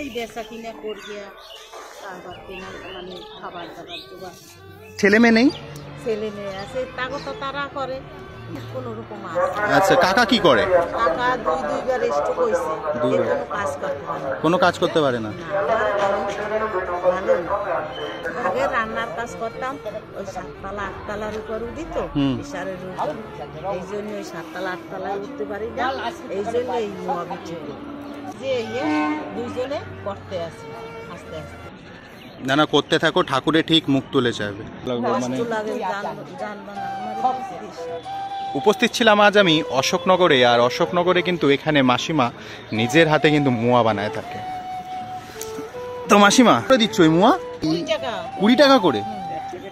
এই বেচা কিনা করিয়া তারপর মানে খাবার দাবার জোগাড়। ছেলে মেয়ে নেই? ছেলে মেয়ে আছে, তাকে তো তারা করে কোন রকম। আচ্ছা, কাকা কি করে? কাকা দুইবার স্ট্রোক হয়েছে, কোনো কাজ করতে পারে না। ভালো আগে রান্নার কাজ করতাম, ওই 7 তলা 8 তলার উপর উঠি তো প্রেসারের উপর, এই জন্য ওই 7 তলা 8 তলায় উঠতে পারি না, এই জন্য এই নোয়া বিক্রি যে দুইজনে করতে আসি আস্তে আস্তে। না না, করতে থাকো, ঠাকুরে ঠিক মুখ তুলে যাবে। মানে উপস্থিত ছিলাম আজ আমি অশোকনগরে, আর অশোকনগরে কিন্তু এখানে মাসিমা নিজের হাতে কিন্তু মোয়া বানায় থাকে। তো মাসিমা দিচ্ছ ওই মোয়া 20 টাকা করে?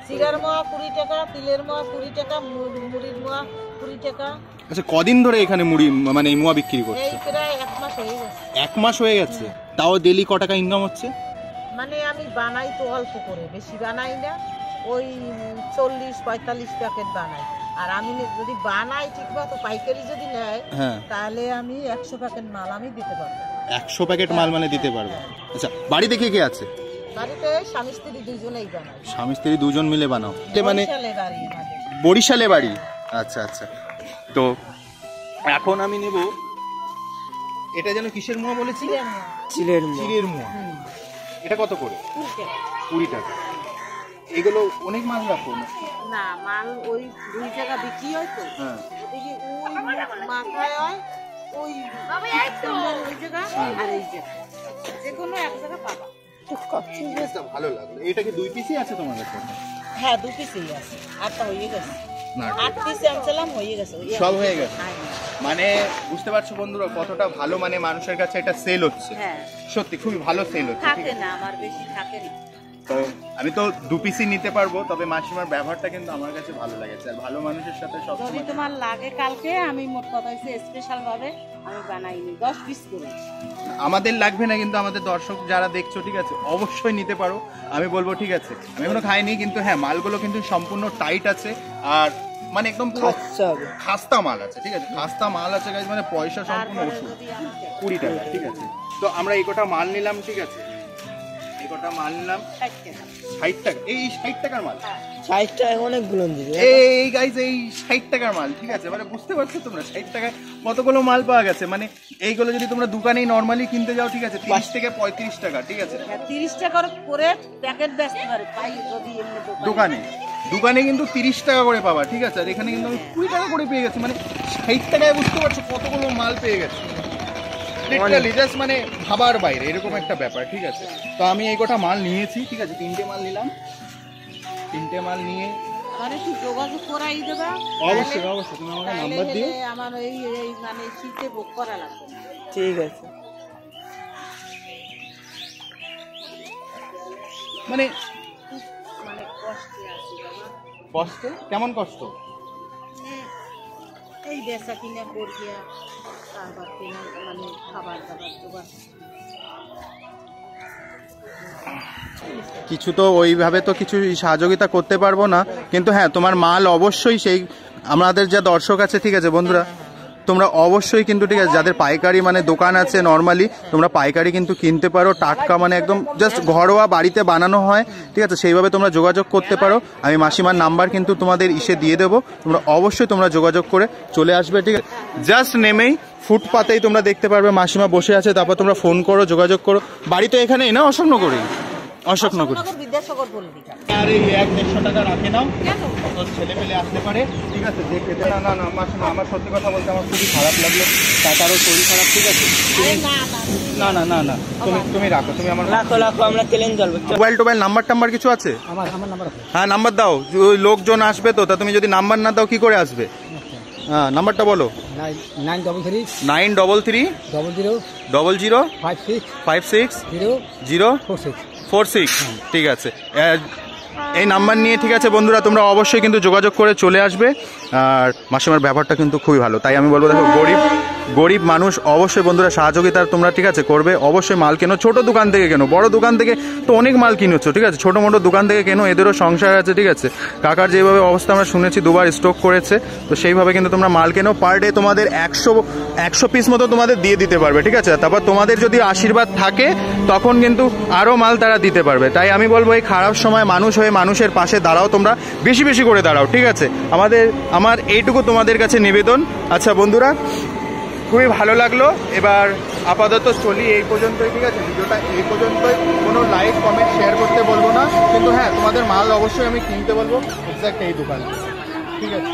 চিড়ার মোয়া 20 টাকা, তিলের মোয়া 20 টাকা, মুড়ির মোয়া 20 টাকা। আচ্ছা, কদিন ধরে এখানে মুড়ি মানে মোয়া বিক্রি করছে? এই প্রায় 1 মাস হয়ে গেছে। 1 মাস হয়ে গেছে। তাও ডেইলি ক টাকা ইনকাম হচ্ছে? মানে আমি বানাই তো অল্প করে, বেশি বানাই না, ওই 40-45 প্যাকেট বানাই। আর আমি যদি বানাই ঠিক মতো পাইকারি যদি নেয় তাহলে আমি 100 প্যাকেট মাল আমি দিতে পারবো। 100 প্যাকেট মাল মানে দিতে পারবো? আচ্ছা, বাড়িতে কে আছে? বাড়িতে স্বামী স্ত্রী দুজনেই বানাই। স্বামী স্ত্রী দুজন মিলে বানাও? মানে বাড়ি বরিশালে বাড়ি? আচ্ছা আচ্ছা। তো এখন আমি নেব, এটা যেন কিসের মোয়া বলেছি? চিলের মোয়া। এটা কত করে? 20 টাকা। এগুলো অনেক মাল রাখো না? মাল ওই 2 টাকা বিক্রি হয় তো, ওদিকে ওই মাথায় হয় ওই জায়গা আর এই জায়গা, যে কোনো এক জায়গা পাবা। ভালো লাগলো। এটা কি 2 পিসই আছে তোমার কাছে? হ্যাঁ, 2 পিসই আছে। 8টা হয়ে গেছে। 8 পিস আনছিলাম, হয়ে গেছে, সব হয়ে গেছে। মানে বুঝতে পারছো বন্ধুরা কতটা ভালো, মানে মানুষের কাছে এটা সেল হচ্ছে। হ্যাঁ, সত্যি খুবই ভালো সেল হচ্ছে। থাকে না, আমার বেশি থাকে না। তো আমি তো 2 পিসই নিতে পারবো, তবে মাসিমার ব্যবহারটা কিন্তু আমার কাছে ভালো লাগেছে। আর ভালো মানুষের সাথে সব যদি তোমার লাগে কালকে, আমি মোট কথা হচ্ছে স্পেশাল ভাবে আমি বানাইনি 10 পিস করে। আমাদের লাগবে না, কিন্তু আমাদের দর্শক যারা দেখছো ঠিক আছে অবশ্যই নিতে পারো। আমি বলবো ঠিক আছে, আমি এখনো খাইনি, কিন্তু হ্যাঁ মালগুলো কিন্তু সম্পূর্ণ টাইট আছে, আর মানে একদম পুরো খাস্তা মাল আছে। ঠিক আছে, খাস্তা মাল আছে গাইস, মানে পয়সা সম্পূর্ণ ওষুধ। 20 টাকা। ঠিক আছে, তো আমরা এই কটা মাল নিলাম। ঠিক আছে, এই কটা মাল নিলাম 60 টাকা। এই 60 টাকার মাল? 60 টাকা অনেকগুলো দিবে। এই গাইস, এই 60 টাকার মাল। ঠিক আছে, মানে বুঝতে পারছো তোমরা 60 টাকায় কতগুলো মাল পাওয়া গেছে। মানে এইগুলো যদি তোমরা দোকানেই নরমালি কিনতে যাও, ঠিক আছে 30 থেকে 35 টাকা। ঠিক আছে, 30 টাকা করে প্যাকেট বেচতে পারে পাই যদি এমনি দোকানে কিন্তু 30 টাকা করে পাবা। ঠিক আছে, আর এখানে কিন্তু আমি 20 টাকা করে পেয়ে গেছি। মানে 60 টাকায় বুঝতে পারছো কতগুলো মাল পেয়ে গেছে। লিটারালি জাস্ট মানে ভাবার বাইরে এরকম একটা ব্যাপার। ঠিক আছে, তো আমি এই কটা মাল নিয়েছি। ঠিক আছে, 3টে মাল নিলাম। 3টে মাল নিয়ে মানে কি যোগাযোগ করাই দেবা? অবশ্যই অবশ্যই, তুমি আমাকে নাম্বার দিও। আমার এই মানে শীতে বুক করা লাগবে। ঠিক আছে। মানে কষ্টে আছে বাবা। কষ্টে? কেমন কষ্ট? এই বেচা কিনা করিয়া তারপর মানে খাবার দাবার জোগাড়। কিছু তো ওইভাবে তো কিছু সহযোগিতা করতে পারবো না, কিন্তু হ্যাঁ তোমার মাল অবশ্যই সেই আমাদের যা দর্শক আছে, ঠিক আছে বন্ধুরা, তোমরা অবশ্যই কিন্তু ঠিক আছে যাদের পাইকারি মানে দোকান আছে নর্মালি, তোমরা পাইকারি কিন্তু কিনতে পারো টাটকা, মানে একদম জাস্ট ঘরোয়া বাড়িতে বানানো হয়। ঠিক আছে, সেইভাবে তোমরা যোগাযোগ করতে পারো। আমি মাসিমার নাম্বার কিন্তু তোমাদের দিয়ে দেবো, তোমরা অবশ্যই তোমরা যোগাযোগ করে চলে আসবে। ঠিক আছে, জাস্ট নেমেই ফুটপাতেই তোমরা দেখতে পারবে মাসিমা বসে আছে, তারপর তোমরা ফোন করো, যোগাযোগ করো। বাড়ি তো এখানেই না, অশোকনগরেই? অশোকনগর বিদ্যাসাগর বলবি। আর এই 100-150 টাকা রাখে নাও, তোর ছেলে পেলে আসতে পারে। ঠিক আছে, দেখে না না না মাসিমা, আমার সত্যি কথা বলতে আমার খুবই খারাপ লাগলো, তারও শরীর খারাপ। ঠিক আছে, না না না না, তুমি রাখো, তুমি আমার রাখো, আমরা চ্যালেঞ্জ চলবো। মোবাইল নাম্বার কিছু আছে? আমার নাম্বার আছে। হ্যাঁ, নাম্বার দাও, ওই লোকজন আসবে তো, তা তুমি যদি নাম্বার না দাও কি করে আসবে? হ্যাঁ, নাম্বারটা বলো। 933 00 56 046। ঠিক আছে, এই নাম্বার নিয়ে ঠিক আছে বন্ধুরা তোমরা অবশ্যই কিন্তু যোগাযোগ করে চলে আসবে। আর মাসিমার ব্যাপারটা কিন্তু খুবই ভালো, তাই আমি বলবো দেখো গরিব মানুষ, অবশ্যই বন্ধুরা সহযোগিতা তোমরা ঠিক আছে করবে, অবশ্যই মাল কেনো, ছোট দোকান থেকে কেনো, বড় দোকান থেকে তো অনেক মাল কিনেছ ঠিক আছে, ছোটো মোটো দোকান থেকে কেনো, এদেরও সংসার আছে ঠিক আছে। কাকার যেভাবে অবস্থা আমরা শুনেছি 2বার স্ট্রোক করেছে, তো সেইভাবে কিন্তু তোমরা মাল কেনো, পার ডে তোমাদের 100 পিস মতো তোমাদের দিয়ে দিতে পারবে ঠিক আছে। তারপর তোমাদের যদি আশীর্বাদ থাকে তখন কিন্তু আরও মাল তারা দিতে পারবে। তাই আমি বলবো এই খারাপ সময় মানুষ হয়ে মানুষের পাশে দাঁড়াও, তোমরা বেশি বেশি করে দাঁড়াও ঠিক আছে। আমার এইটুকু তোমাদের কাছে নিবেদন। আচ্ছা বন্ধুরা, খুবই ভালো লাগলো। এবার আপাতত চলি এই পর্যন্তই ঠিক আছে, ভিডিওটা এই পর্যন্তই। কোনো লাইক কমেন্ট শেয়ার করতে বলবো না, কিন্তু হ্যাঁ তোমাদের মাল অবশ্যই আমি কিনতে বলবো এক্স্যাক্ট এই দোকানে ঠিক আছে।